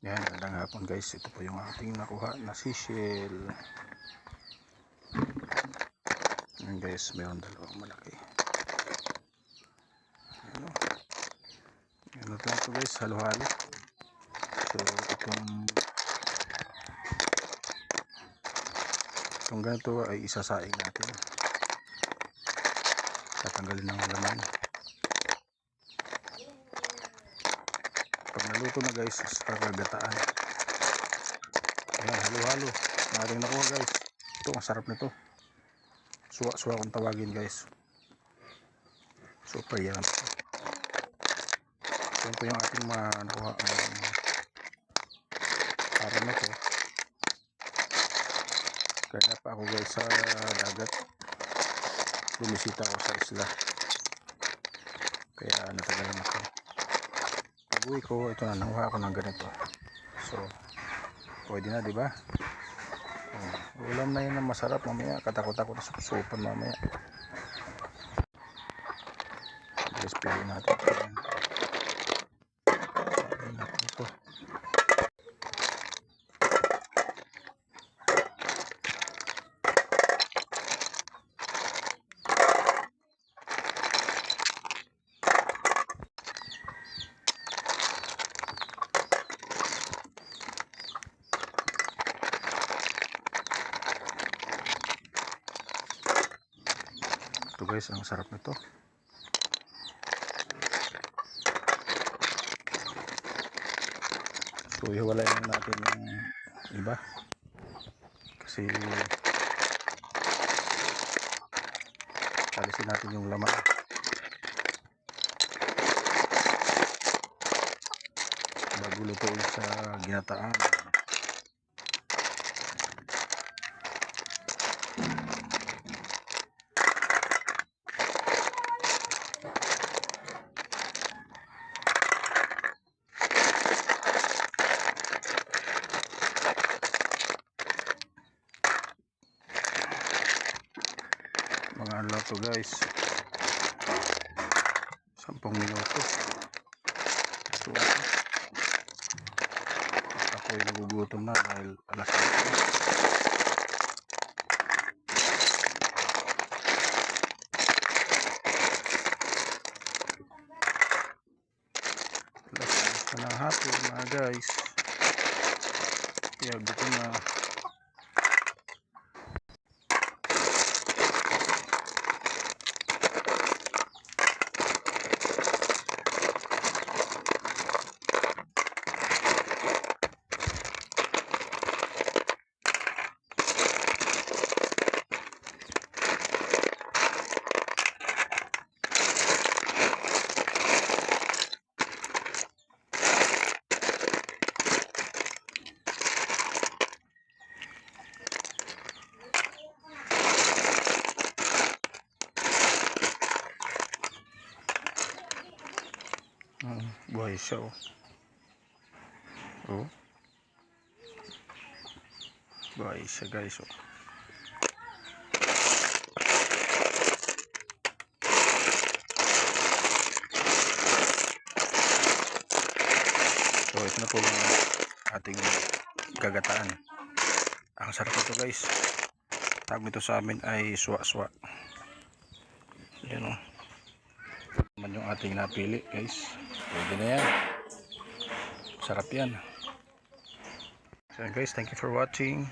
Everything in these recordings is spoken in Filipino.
Yan, magandang hapon guys. Ito po yung ating nakuha na seashell. Yan guys, mayroon dalawang malaki. Yan o. Yan o lang ito guys, halo-halo. So itong ganito ay isasaing natin. Tatanggalin ng laman. Pag naluto na guys, kagagataan. Ayan, halo-halo na ating nakuha guys. Ito, ang sarap nito. Suwa-suwa kung tawagin guys. Super yan. Ito yung ating nakuha araw na to. Kaya pa ako guys sa dagat. Bumisita ako sa isla. Kaya natagalan ako. Pag-uwi ko, ito na, nakuha ako ng ganito. So, pwede na, diba? Ulam na yun na masarap mamaya. Katakot-takot na susupan mamaya. Guys, piliin natin. Ito. Ito guys, ang sarap nito. So ihiwalay lang natin yung iba kasi alisin natin yung laman. Bago lutuin sa ginataan. Mga ano to guys, 10 minuto. So ako'y nagugutom na dahil alas 8 na hapon mga guys. Kaya gutom na. Buhay siya oh. Buhay siya guys oh. So ito na po yung ating gagataan. Ang sarap nito guys. Tawag nito sa amin ay suwa-suwa. Yan oh. Naman yung ating napili guys. Pwede na yan. Sarap yan. So guys, thank you for watching.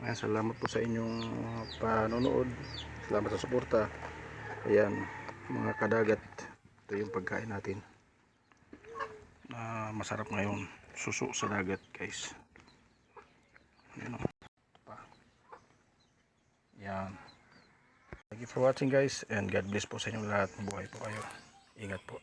Salamat po sa inyong panonood. Salamat sa suporta. Ayan, mga kadagat. Ito yung pagkain natin. Masarap ngayon. Suso sa dagat guys. Ayan o. Ayan. Thank you for watching guys. And God bless po sa inyong lahat. Mabuhay po kayo. Ingat po.